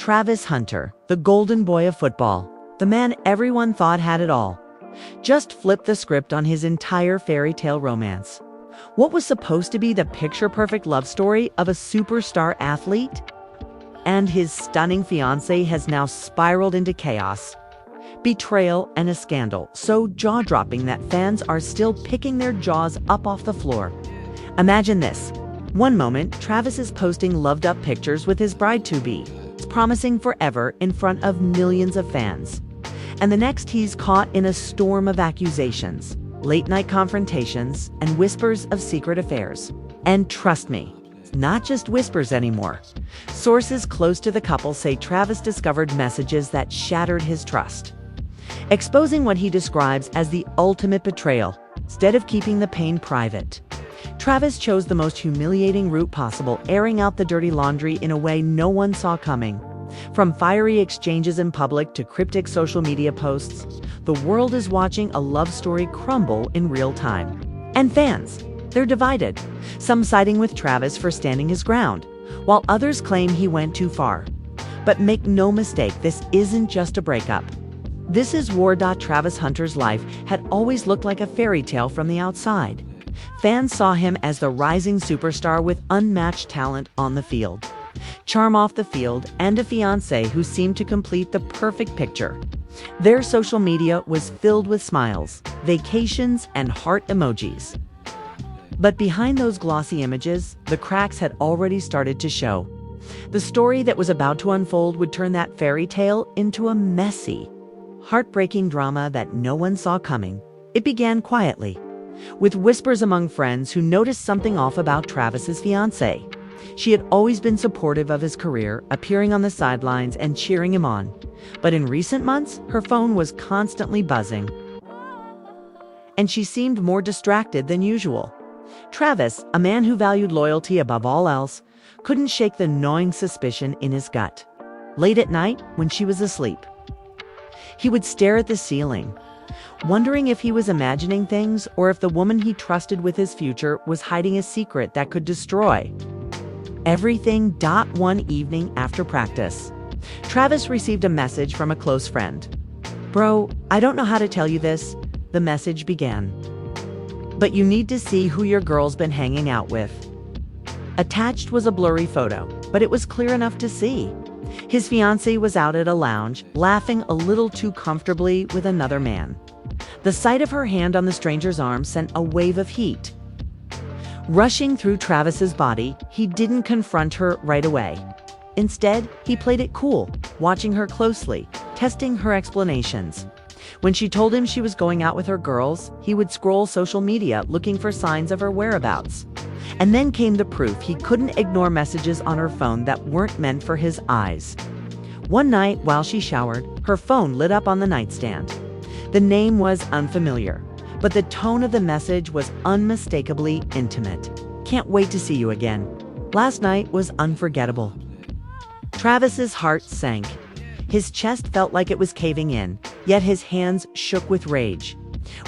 Travis Hunter, the golden boy of football, the man everyone thought had it all, just flipped the script on his entire fairy tale romance. What was supposed to be the picture-perfect love story of a superstar athlete? And his stunning fiancée has now spiraled into chaos, betrayal, and a scandal so jaw-dropping that fans are still picking their jaws up off the floor. Imagine this. One moment, Travis is posting loved-up pictures with his bride-to-be, promising forever in front of millions of fans. And the next, he's caught in a storm of accusations, late-night confrontations, and whispers of secret affairs. And trust me, not just whispers anymore. Sources close to the couple say Travis discovered messages that shattered his trust, exposing what he describes as the ultimate betrayal. Instead of keeping the pain private, Travis chose the most humiliating route possible, airing out the dirty laundry in a way no one saw coming. From fiery exchanges in public to cryptic social media posts, the world is watching a love story crumble in real time. And fans, they're divided, some siding with Travis for standing his ground, while others claim he went too far. But make no mistake, this isn't just a breakup. This is war. Travis Hunter's life had always looked like a fairy tale from the outside. Fans saw him as the rising superstar with unmatched talent on the field, charm off the field, and a fiancée who seemed to complete the perfect picture. Their social media was filled with smiles, vacations, and heart emojis. But behind those glossy images, the cracks had already started to show. The story that was about to unfold would turn that fairy tale into a messy, heartbreaking drama that no one saw coming. It began quietly, with whispers among friends who noticed something off about Travis's fiancée. She had always been supportive of his career, appearing on the sidelines and cheering him on. But in recent months, her phone was constantly buzzing, and she seemed more distracted than usual. Travis, a man who valued loyalty above all else, couldn't shake the gnawing suspicion in his gut. Late at night, when she was asleep, he would stare at the ceiling, wondering if he was imagining things or if the woman he trusted with his future was hiding a secret that could destroy everything. One evening after practice, Travis received a message from a close friend. "Bro, I don't know how to tell you this," the message began, "but you need to see who your girl's been hanging out with." Attached was a blurry photo, but it was clear enough to see. His fiancée was out at a lounge, laughing a little too comfortably with another man. The sight of her hand on the stranger's arm sent a wave of heat rushing through Travis's body. He didn't confront her right away. Instead, he played it cool, watching her closely, testing her explanations. When she told him she was going out with her girls, he would scroll social media looking for signs of her whereabouts. And then came the proof. He couldn't ignore messages on her phone that weren't meant for his eyes. One night, while she showered, her phone lit up on the nightstand. The name was unfamiliar, but the tone of the message was unmistakably intimate. "Can't wait to see you again. Last night was unforgettable." Travis's heart sank. His chest felt like it was caving in, yet his hands shook with rage.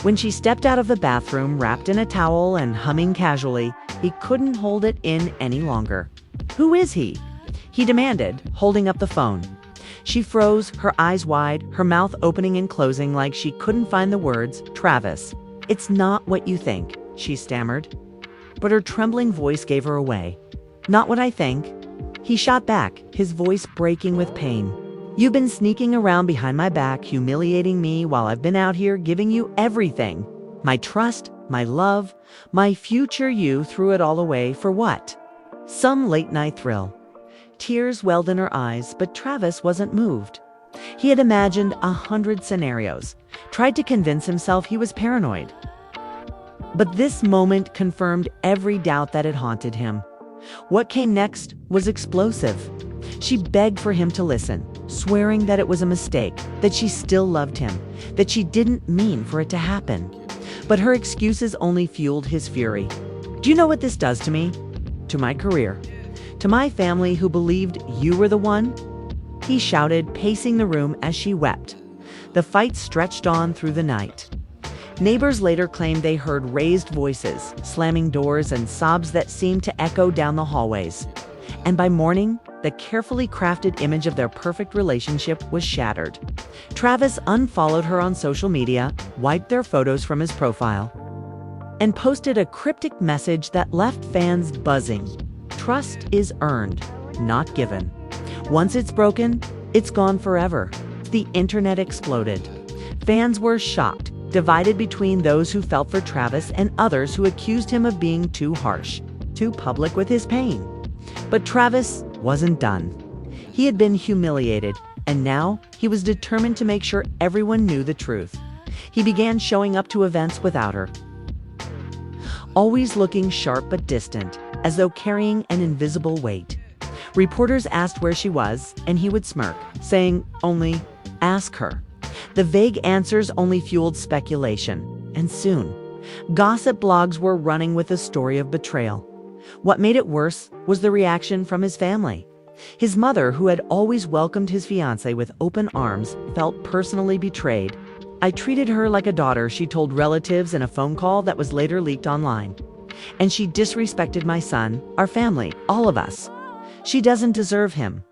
When she stepped out of the bathroom, wrapped in a towel and humming casually, he couldn't hold it in any longer. "Who is he?" he demanded, holding up the phone. She froze, her eyes wide, her mouth opening and closing like she couldn't find the words. "Travis, it's not what you think," she stammered. But her trembling voice gave her away. "Not what I think," he shot back, his voice breaking with pain. "You've been sneaking around behind my back, humiliating me while I've been out here giving you everything. My trust, my love, my future. You threw it all away for what? Some late-night thrill." Tears welled in her eyes, but Travis wasn't moved. He had imagined 100 scenarios, tried to convince himself he was paranoid. But this moment confirmed every doubt that had haunted him. What came next was explosive. She begged for him to listen, swearing that it was a mistake, that she still loved him, that she didn't mean for it to happen. But her excuses only fueled his fury. "Do you know what this does to me? To my career? To my family who believed you were the one?" he shouted, pacing the room as she wept. The fight stretched on through the night. Neighbors later claimed they heard raised voices, slamming doors, and sobs that seemed to echo down the hallways. And by morning, the carefully crafted image of their perfect relationship was shattered. Travis unfollowed her on social media, wiped their photos from his profile, and posted a cryptic message that left fans buzzing. Trust is earned, not given. Once it's broken, it's gone forever. The internet exploded. Fans were shocked, divided between those who felt for Travis and others who accused him of being too harsh, too public with his pain. But Travis wasn't done. He had been humiliated, and now he was determined to make sure everyone knew the truth. He began showing up to events without her, always looking sharp but distant, as though carrying an invisible weight. Reporters asked where she was, and he would smirk, saying, "Only ask her." The vague answers only fueled speculation, and soon, gossip blogs were running with the story of betrayal. What made it worse was the reaction from his family. His mother, who had always welcomed his fiancée with open arms, felt personally betrayed. "I treated her like a daughter," she told relatives in a phone call that was later leaked online. "And she disrespected my son, our family, all of us. She doesn't deserve him."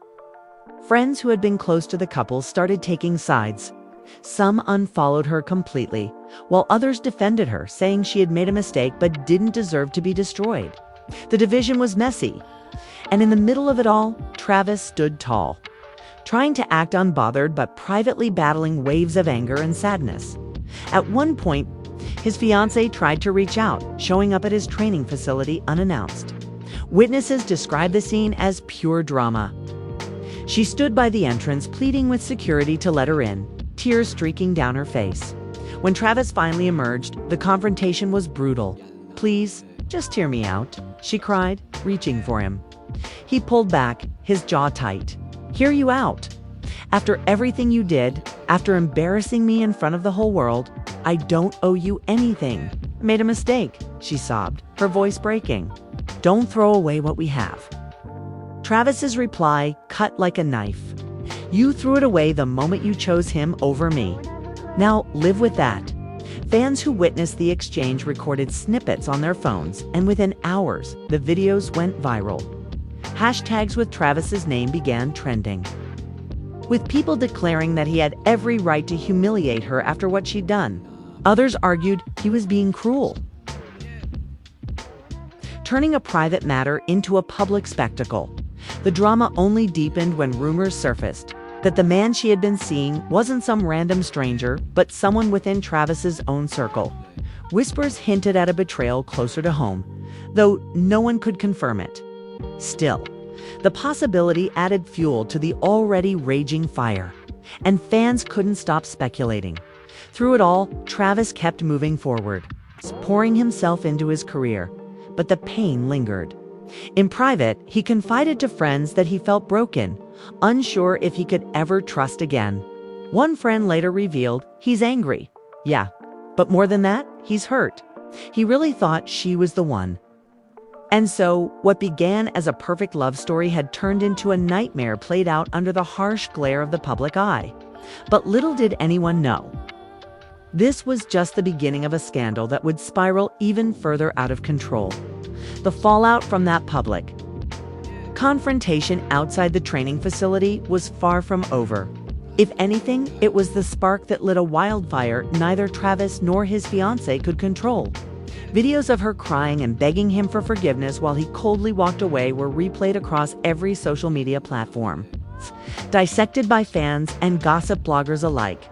Friends who had been close to the couple started taking sides. Some unfollowed her completely, while others defended her, saying she had made a mistake but didn't deserve to be destroyed. The division was messy, and in the middle of it all, Travis stood tall, trying to act unbothered but privately battling waves of anger and sadness. At one point, his fiancée tried to reach out, showing up at his training facility unannounced. Witnesses described the scene as pure drama. She stood by the entrance, pleading with security to let her in, tears streaking down her face. When Travis finally emerged, the confrontation was brutal. "Please, just hear me out," she cried, reaching for him. He pulled back, his jaw tight. "Hear you out? After everything you did, after embarrassing me in front of the whole world, I don't owe you anything. I made a mistake," she sobbed, her voice breaking. "Don't throw away what we have." Travis's reply cut like a knife. "You threw it away the moment you chose him over me. Now live with that." Fans who witnessed the exchange recorded snippets on their phones, and within hours, the videos went viral. Hashtags with Travis's name began trending, with people declaring that he had every right to humiliate her after what she'd done. Others argued he was being cruel, turning a private matter into a public spectacle. The drama only deepened when rumors surfaced that the man she had been seeing wasn't some random stranger, but someone within Travis's own circle. Whispers hinted at a betrayal closer to home, though no one could confirm it. Still, the possibility added fuel to the already raging fire, and fans couldn't stop speculating. Through it all, Travis kept moving forward, pouring himself into his career, but the pain lingered. In private, he confided to friends that he felt broken, unsure if he could ever trust again. One friend later revealed, "He's angry. Yeah, but more than that, he's hurt. He really thought she was the one." And so, what began as a perfect love story had turned into a nightmare played out under the harsh glare of the public eye. But little did anyone know, this was just the beginning of a scandal that would spiral even further out of control. The fallout from that public confrontation outside the training facility was far from over. If anything, it was the spark that lit a wildfire neither Travis nor his fiancée could control. Videos of her crying and begging him for forgiveness while he coldly walked away were replayed across every social media platform, dissected by fans and gossip bloggers alike.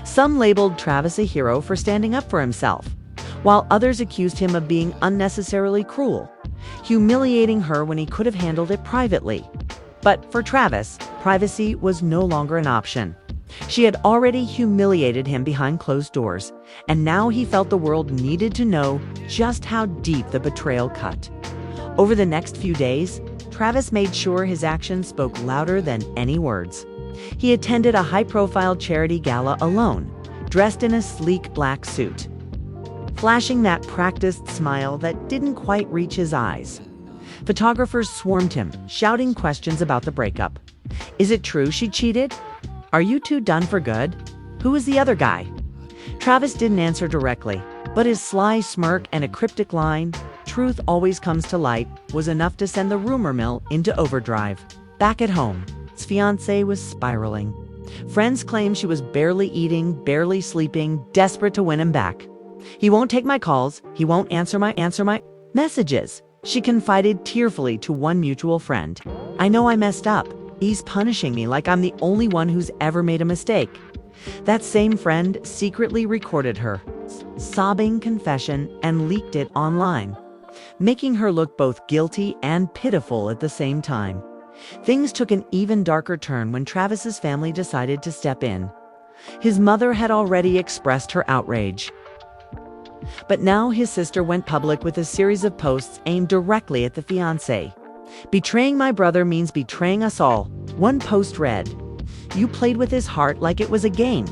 Some labeled Travis a hero for standing up for himself, while others accused him of being unnecessarily cruel, humiliating her when he could have handled it privately. But for Travis, privacy was no longer an option. She had already humiliated him behind closed doors, and now he felt the world needed to know just how deep the betrayal cut. Over the next few days, Travis made sure his actions spoke louder than any words. He attended a high-profile charity gala alone, dressed in a sleek black suit, flashing that practiced smile that didn't quite reach his eyes. Photographers swarmed him, shouting questions about the breakup. Is it true she cheated? Are you two done for good? Who is the other guy? Travis didn't answer directly, but his sly smirk and a cryptic line, "Truth always comes to light," was enough to send the rumor mill into overdrive. Back at home, his fiancée was spiraling. Friends claimed she was barely eating, barely sleeping, desperate to win him back. "He won't take my calls. He won't answer my messages," she confided tearfully to one mutual friend. "I know I messed up. He's punishing me like I'm the only one who's ever made a mistake." That same friend secretly recorded her sobbing confession and leaked it online, making her look both guilty and pitiful at the same time. Things took an even darker turn when Travis's family decided to step in. His mother had already expressed her outrage, but now his sister went public with a series of posts aimed directly at the fiancé. "Betraying my brother means betraying us all." One post read, "You played with his heart like it was a game,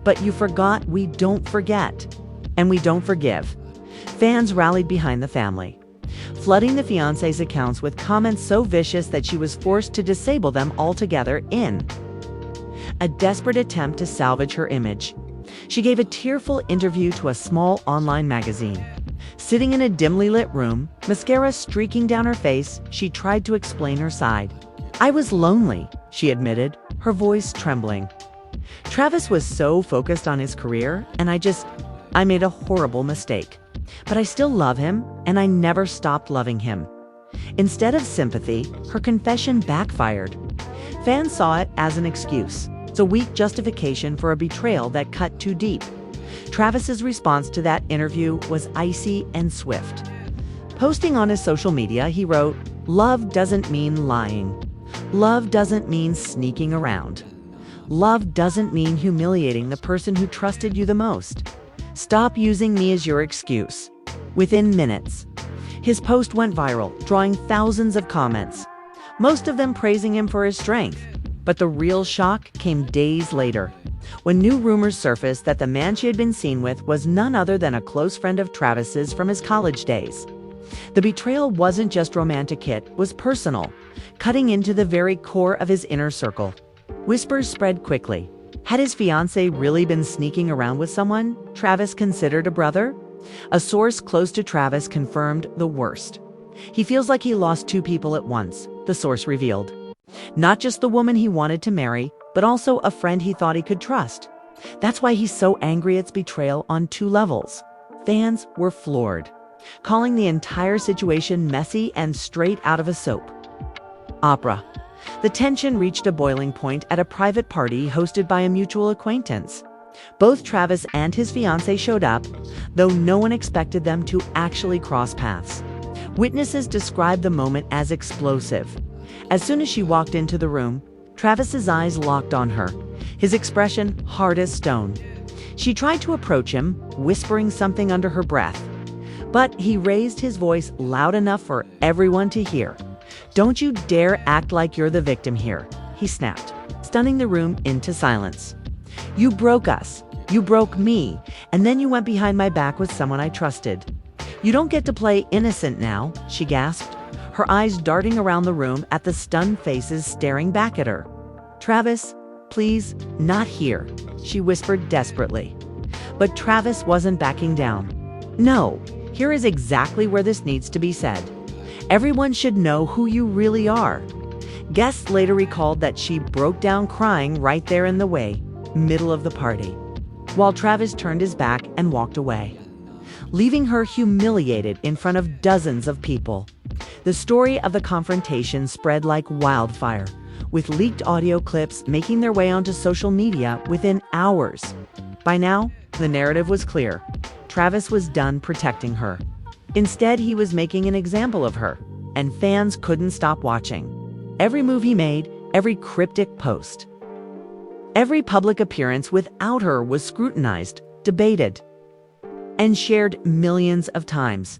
but you forgot we don't forget, and we don't forgive." Fans rallied behind the family, flooding the fiancé's accounts with comments so vicious that she was forced to disable them altogether in a desperate attempt to salvage her image. She gave a tearful interview to a small online magazine. Sitting in a dimly lit room, mascara streaking down her face, she tried to explain her side. "I was lonely," she admitted, her voice trembling. "Travis was so focused on his career, and I made a horrible mistake. But I still love him, and I never stopped loving him." Instead of sympathy, her confession backfired. Fans saw it as an excuse. It's a weak justification for a betrayal that cut too deep. Travis's response to that interview was icy and swift. Posting on his social media, he wrote, "Love doesn't mean lying. Love doesn't mean sneaking around. Love doesn't mean humiliating the person who trusted you the most. Stop using me as your excuse." Within minutes, his post went viral, drawing thousands of comments, most of them praising him for his strength. But the real shock came days later, when new rumors surfaced that the man she had been seen with was none other than a close friend of Travis's from his college days. The betrayal wasn't just romantic, it was personal, cutting into the very core of his inner circle. Whispers spread quickly. Had his fiancée really been sneaking around with someone Travis considered a brother? A source close to Travis confirmed the worst. "He feels like he lost two people at once," the source revealed. "Not just the woman he wanted to marry, but also a friend he thought he could trust. That's why he's so angry it's betrayal on two levels." Fans were floored, calling the entire situation messy and straight out of a soap opera. The tension reached a boiling point at a private party hosted by a mutual acquaintance. Both Travis and his fiancée showed up, though no one expected them to actually cross paths. Witnesses described the moment as explosive. As soon as she walked into the room, Travis's eyes locked on her, his expression hard as stone. She tried to approach him, whispering something under her breath, but he raised his voice loud enough for everyone to hear. "Don't you dare act like you're the victim here," he snapped, stunning the room into silence. "You broke us. You broke me, and then you went behind my back with someone I trusted. You don't get to play innocent now," she gasped, her eyes darting around the room at the stunned faces staring back at her. "Travis, please, not here," she whispered desperately. But Travis wasn't backing down. "No, here is exactly where this needs to be said. Everyone should know who you really are." Guests later recalled that she broke down crying right there in the middle of the party, while Travis turned his back and walked away, leaving her humiliated in front of dozens of people. The story of the confrontation spread like wildfire, with leaked audio clips making their way onto social media within hours. By now, the narrative was clear. Travis was done protecting her. Instead, he was making an example of her, and fans couldn't stop watching. Every move he made, every cryptic post, every public appearance without her was scrutinized, debated, and shared millions of times.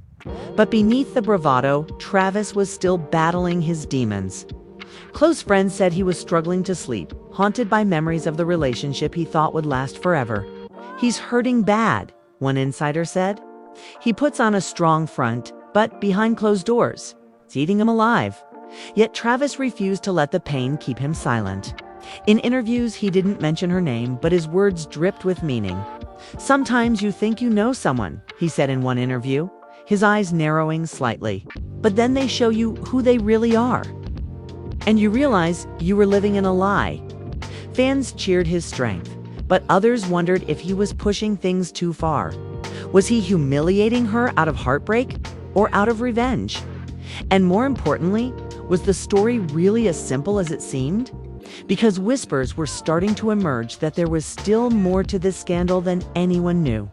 But beneath the bravado, Travis was still battling his demons. Close friends said he was struggling to sleep, haunted by memories of the relationship he thought would last forever. "He's hurting bad," one insider said. "He puts on a strong front, but behind closed doors, it's eating him alive." Yet Travis refused to let the pain keep him silent. In interviews, he didn't mention her name, but his words dripped with meaning. "Sometimes you think you know someone," he said in one interview, his eyes narrowing slightly, "but then they show you who they really are." and you realize you were living in a lie. Fans cheered his strength, but others wondered if he was pushing things too far. Was he humiliating her out of heartbreak or out of revenge? And more importantly, was the story really as simple as it seemed? Because whispers were starting to emerge that there was still more to this scandal than anyone knew.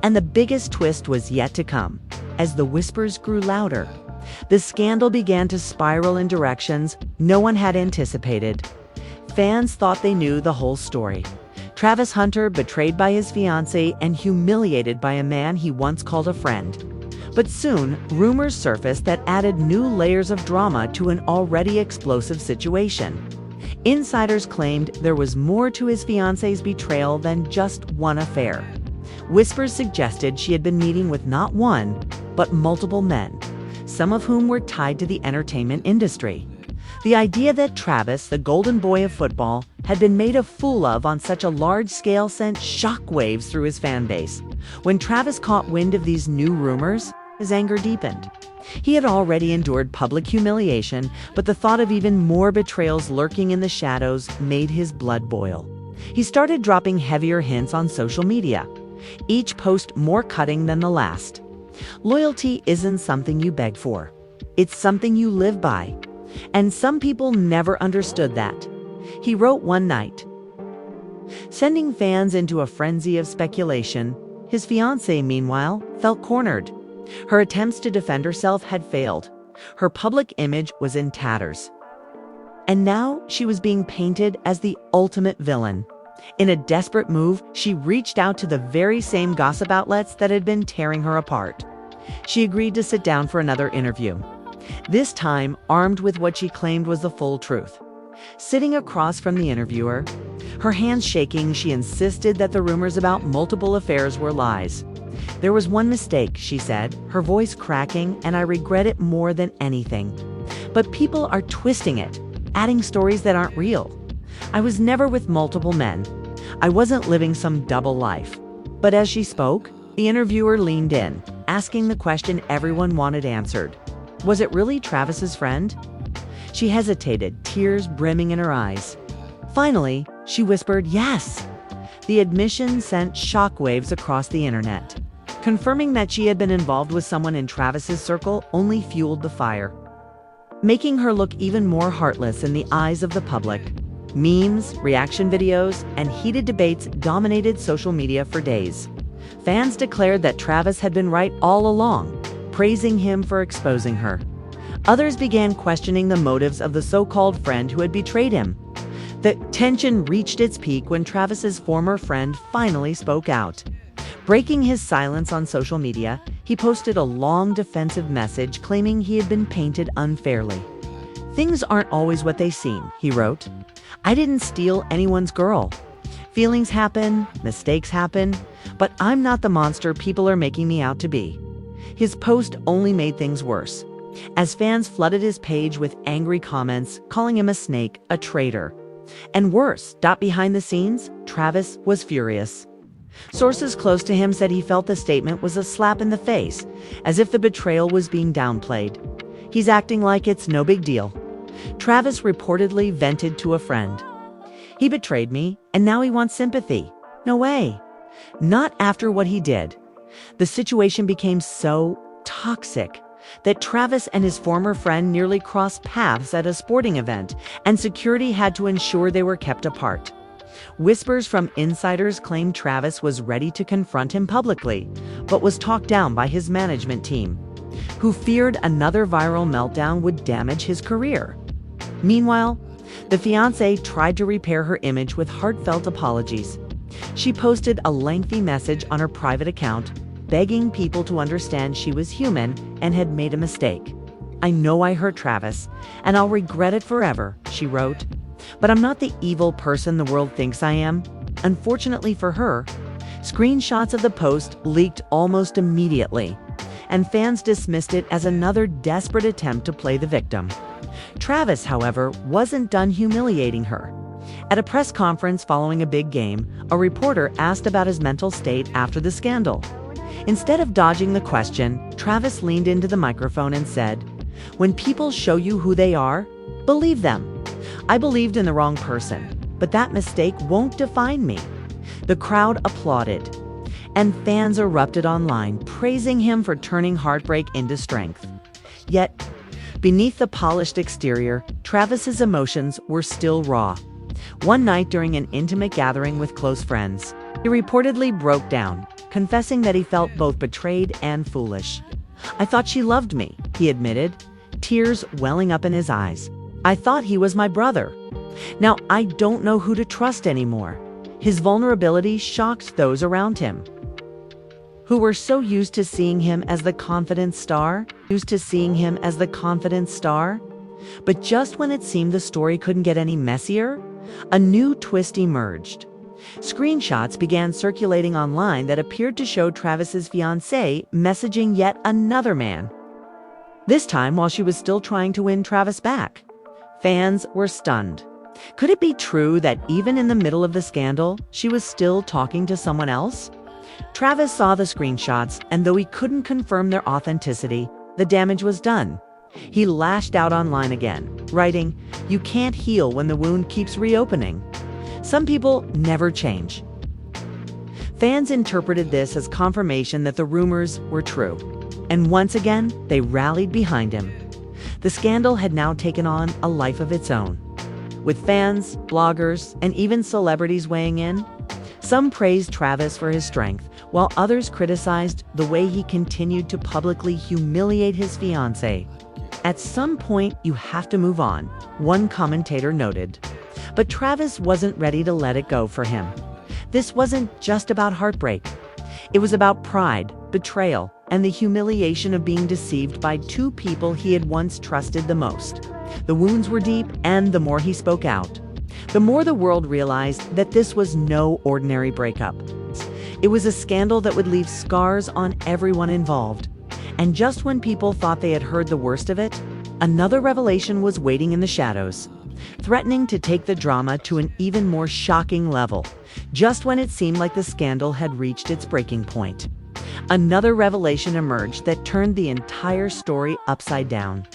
And the biggest twist was yet to come. As the whispers grew louder, the scandal began to spiral in directions no one had anticipated. Fans thought they knew the whole story. Travis Hunter betrayed by his fiancée and humiliated by a man he once called a friend. But soon, rumors surfaced that added new layers of drama to an already explosive situation. Insiders claimed there was more to his fiancée's betrayal than just one affair. Whispers suggested she had been meeting with not one, but multiple men, some of whom were tied to the entertainment industry. The idea that Travis, the golden boy of football, had been made a fool of on such a large scale sent shockwaves through his fan base. When Travis caught wind of these new rumors, his anger deepened. He had already endured public humiliation, but the thought of even more betrayals lurking in the shadows made his blood boil. He started dropping heavier hints on social media, each post more cutting than the last. Loyalty isn't something you beg for. It's something you live by. And some people never understood that. He wrote one night, sending fans into a frenzy of speculation. His fiancée, meanwhile, felt cornered. Her attempts to defend herself had failed. Her public image was in tatters. And now she was being painted as the ultimate villain. In a desperate move, she reached out to the very same gossip outlets that had been tearing her apart. She agreed to sit down for another interview, this time armed with what she claimed was the full truth. Sitting across from the interviewer, her hands shaking, she insisted that the rumors about multiple affairs were lies. "There was one mistake," she said, her voice cracking, "and I regret it more than anything. But people are twisting it, adding stories that aren't real. I was never with multiple men. I wasn't living some double life." But as she spoke, the interviewer leaned in, asking the question everyone wanted answered. Was it really Travis's friend? She hesitated, tears brimming in her eyes. Finally, she whispered, "Yes." The admission sent shockwaves across the internet. Confirming that she had been involved with someone in Travis's circle only fueled the fire, making her look even more heartless in the eyes of the public. Memes, reaction videos, and heated debates dominated social media for days. Fans declared that Travis had been right all along, praising him for exposing her. Others began questioning the motives of the so-called friend who had betrayed him. The tension reached its peak when Travis's former friend finally spoke out. Breaking his silence on social media, he posted a long defensive message claiming he had been painted unfairly. "Things aren't always what they seem," he wrote. "I didn't steal anyone's girl. Feelings happen, mistakes happen, but I'm not the monster people are making me out to be." His post only made things worse, as fans flooded his page with angry comments, calling him a snake, a traitor. And worse, behind the scenes, Travis was furious. Sources close to him said he felt the statement was a slap in the face, as if the betrayal was being downplayed. "He's acting like it's no big deal." Travis reportedly vented to a friend. "He betrayed me, and now he wants sympathy. No way. Not after what he did." The situation became so toxic that Travis and his former friend nearly crossed paths at a sporting event, and security had to ensure they were kept apart. Whispers from insiders claimed Travis was ready to confront him publicly, but was talked down by his management team, who feared another viral meltdown would damage his career. Meanwhile, the fiancée tried to repair her image with heartfelt apologies. She posted a lengthy message on her private account, begging people to understand she was human and had made a mistake. "I know I hurt Travis, and I'll regret it forever," she wrote. "But I'm not the evil person the world thinks I am." Unfortunately for her, screenshots of the post leaked almost immediately, and fans dismissed it as another desperate attempt to play the victim. Travis, however, wasn't done humiliating her. At a press conference following a big game, a reporter asked about his mental state after the scandal. Instead of dodging the question, Travis leaned into the microphone and said, "When people show you who they are, Believe them. I believed in the wrong person, but that mistake won't define me. The crowd applauded, and fans erupted online, praising him for turning heartbreak into strength. Yet, beneath the polished exterior, Travis's emotions were still raw. One night during an intimate gathering with close friends, he reportedly broke down, confessing that he felt both betrayed and foolish. "I thought she loved me," he admitted, tears welling up in his eyes. "I thought he was my brother. Now I don't know who to trust anymore." His vulnerability shocked those around him, who were so used to seeing him as the confident star. But just when it seemed the story couldn't get any messier, a new twist emerged. Screenshots began circulating online that appeared to show Travis's fiancée messaging yet another man. This time while she was still trying to win Travis back. Fans were stunned. Could it be true that even in the middle of the scandal, she was still talking to someone else? Travis saw the screenshots, and though he couldn't confirm their authenticity, the damage was done. He lashed out online again, writing, "You can't heal when the wound keeps reopening. Some people never change." Fans interpreted this as confirmation that the rumors were true, and once again, they rallied behind him. The scandal had now taken on a life of its own, with fans, bloggers, and even celebrities weighing in. Some praised Travis for his strength, while others criticized the way he continued to publicly humiliate his fiancée. "At some point, you have to move on," one commentator noted. But Travis wasn't ready to let it go for him. This wasn't just about heartbreak. It was about pride, betrayal, and the humiliation of being deceived by two people he had once trusted the most. The wounds were deep, and the more he spoke out, the more the world realized that this was no ordinary breakup. It was a scandal that would leave scars on everyone involved. And just when people thought they had heard the worst of it, another revelation was waiting in the shadows, threatening to take the drama to an even more shocking level, just when it seemed like the scandal had reached its breaking point. Another revelation emerged that turned the entire story upside down.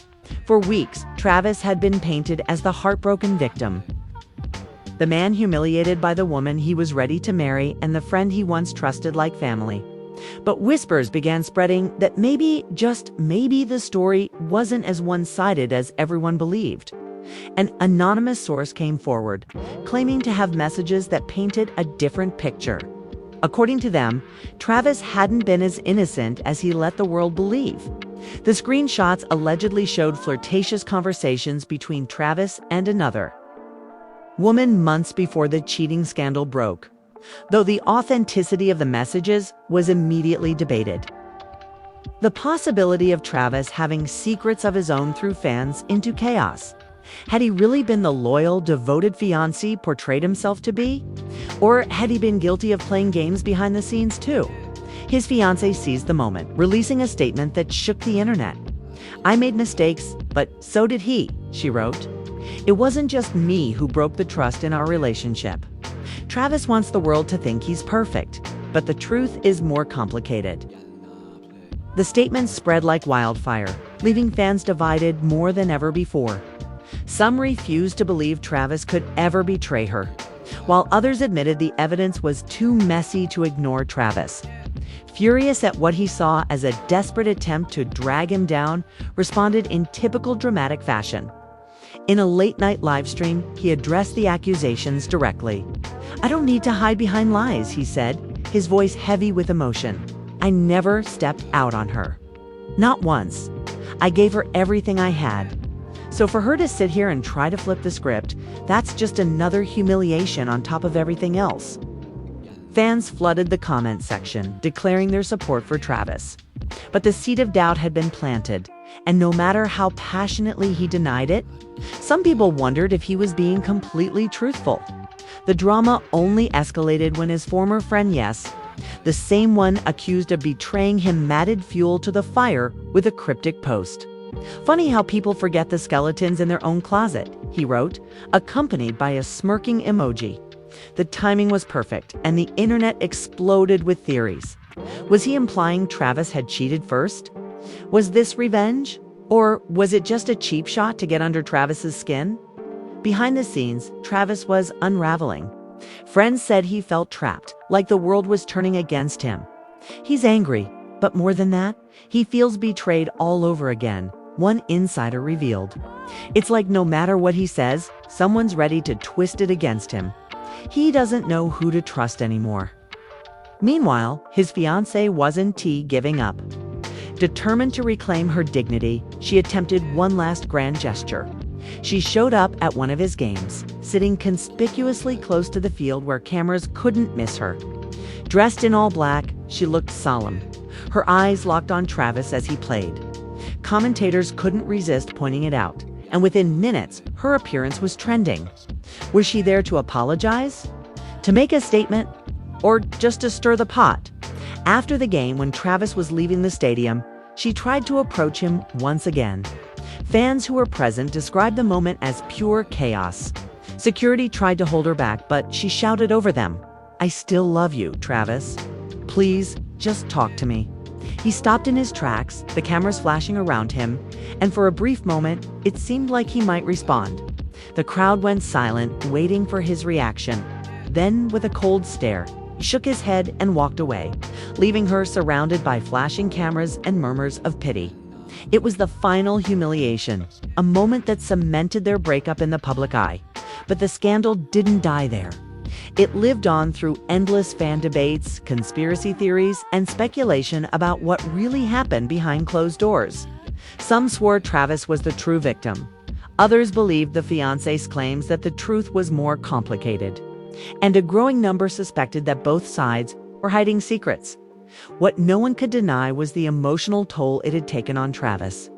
For weeks, Travis had been painted as the heartbroken victim, the man humiliated by the woman he was ready to marry and the friend he once trusted like family. But whispers began spreading that maybe, just maybe, the story wasn't as one-sided as everyone believed. An anonymous source came forward, claiming to have messages that painted a different picture. According to them, Travis hadn't been as innocent as he let the world believe. The screenshots allegedly showed flirtatious conversations between Travis and another woman months before the cheating scandal broke, though the authenticity of the messages was immediately debated. The possibility of Travis having secrets of his own threw fans into chaos. Had he really been the loyal, devoted fiancé portrayed himself to be? Or had he been guilty of playing games behind the scenes too? His fiancée seized the moment, releasing a statement that shook the internet. "I made mistakes, but so did he," she wrote. "It wasn't just me who broke the trust in our relationship. Travis wants the world to think he's perfect, but the truth is more complicated." The statement spread like wildfire, leaving fans divided more than ever before. Some refused to believe Travis could ever betray her, while others admitted the evidence was too messy to ignore Travis. Furious at what he saw as a desperate attempt to drag him down, responded in typical dramatic fashion. In a late-night livestream, he addressed the accusations directly. "I don't need to hide behind lies," he said, his voice heavy with emotion. "I never stepped out on her. Not once. I gave her everything I had. So for her to sit here and try to flip the script, that's just another humiliation on top of everything else." Fans flooded the comment section, declaring their support for Travis. But the seed of doubt had been planted, and no matter how passionately he denied it, some people wondered if he was being completely truthful. The drama only escalated when his former friend, the same one accused of betraying him, added fuel to the fire with a cryptic post. "Funny how people forget the skeletons in their own closet," he wrote, accompanied by a smirking emoji. The timing was perfect, and the internet exploded with theories. Was he implying Travis had cheated first? Was this revenge? Or was it just a cheap shot to get under Travis's skin? Behind the scenes, Travis was unraveling. Friends said he felt trapped, like the world was turning against him. He's angry, but more than that, he feels betrayed all over again, one insider revealed. It's like no matter what he says, someone's ready to twist it against him. He doesn't know who to trust anymore. Meanwhile, his fiancée wasn't giving up. Determined to reclaim her dignity, she attempted one last grand gesture. She showed up at one of his games, sitting conspicuously close to the field where cameras couldn't miss her. Dressed in all black, she looked solemn. Her eyes locked on Travis as he played. Commentators couldn't resist pointing it out, and within minutes, her appearance was trending. Was she there to apologize? To make a statement? Or just to stir the pot? After the game, when Travis was leaving the stadium, she tried to approach him once again. Fans who were present described the moment as pure chaos. Security tried to hold her back, but she shouted over them, "I still love you, Travis. Please, just talk to me." He stopped in his tracks, the cameras flashing around him, and for a brief moment, it seemed like he might respond. The crowd went silent, waiting for his reaction. Then, with a cold stare, he shook his head and walked away, leaving her surrounded by flashing cameras and murmurs of pity. It was the final humiliation, a moment that cemented their breakup in the public eye. But the scandal didn't die there. It lived on through endless fan debates, conspiracy theories, and speculation about what really happened behind closed doors. Some swore Travis was the true victim. Others believed the fiancé's claims that the truth was more complicated. And a growing number suspected that both sides were hiding secrets. What no one could deny was the emotional toll it had taken on Travis.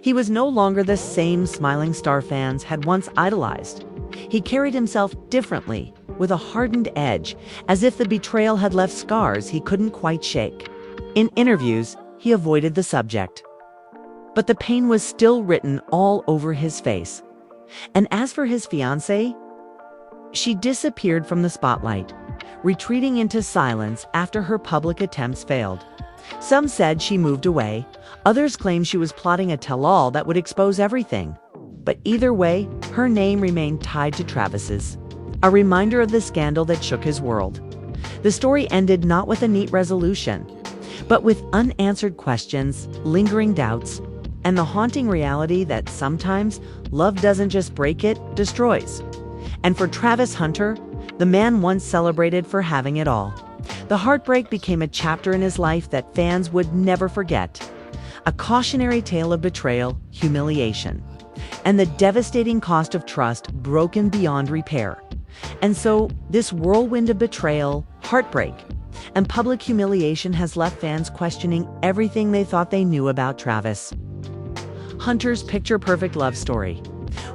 He was no longer the same smiling star fans had once idolized. He carried himself differently, with a hardened edge, as if the betrayal had left scars he couldn't quite shake. In interviews, he avoided the subject. But the pain was still written all over his face. And as for his fiancée, she disappeared from the spotlight, retreating into silence after her public attempts failed. Some said she moved away. Others claimed she was plotting a tell-all that would expose everything. But either way, her name remained tied to Travis's, a reminder of the scandal that shook his world. The story ended not with a neat resolution, but with unanswered questions, lingering doubts, and the haunting reality that sometimes love doesn't just break, it destroys. And for Travis Hunter, the man once celebrated for having it all, the heartbreak became a chapter in his life that fans would never forget. A cautionary tale of betrayal, humiliation, and the devastating cost of trust broken beyond repair. And so, this whirlwind of betrayal, heartbreak, and public humiliation has left fans questioning everything they thought they knew about Travis Hunter's picture-perfect love story.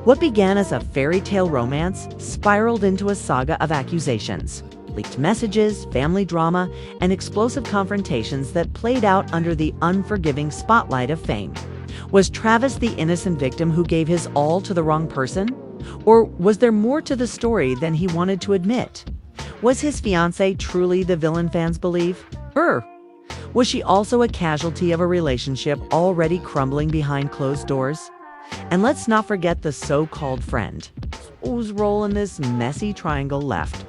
What began as a fairy tale romance spiraled into a saga of accusations, leaked messages, family drama, and explosive confrontations that played out under the unforgiving spotlight of fame. Was Travis the innocent victim who gave his all to the wrong person? Or was there more to the story than he wanted to admit? Was his fiancée truly the villain fans believe? Or was she also a casualty of a relationship already crumbling behind closed doors? And let's not forget the so-called friend, whose role in this messy triangle left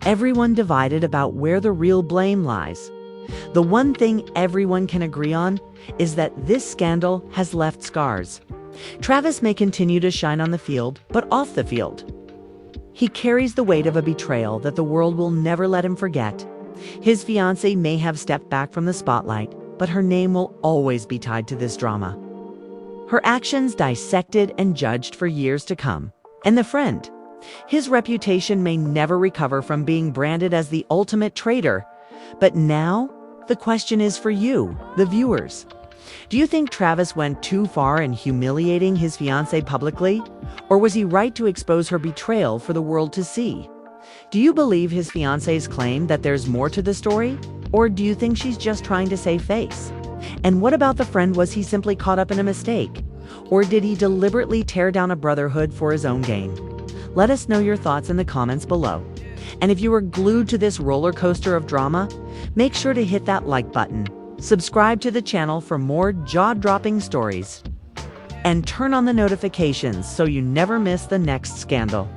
everyone divided about where the real blame lies. The one thing everyone can agree on is that this scandal has left scars. Travis may continue to shine on the field, but off the field, he carries the weight of a betrayal that the world will never let him forget. His fiancée may have stepped back from the spotlight, but her name will always be tied to this drama. Her actions dissected and judged for years to come. And the friend, his reputation may never recover from being branded as the ultimate traitor. But now, the question is for you, the viewers. Do you think Travis went too far in humiliating his fiancée publicly? Or was he right to expose her betrayal for the world to see? Do you believe his fiancée's claim that there's more to the story? Or do you think she's just trying to save face? And what about the friend? Was he simply caught up in a mistake? Or did he deliberately tear down a brotherhood for his own gain? Let us know your thoughts in the comments below. And if you were glued to this roller coaster of drama, make sure to hit that like button. Subscribe to the channel for more jaw-dropping stories. And turn on the notifications so you never miss the next scandal.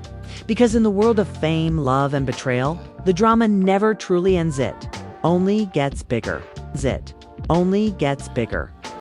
Because in the world of fame, love, and betrayal, the drama never truly ends. It only gets bigger.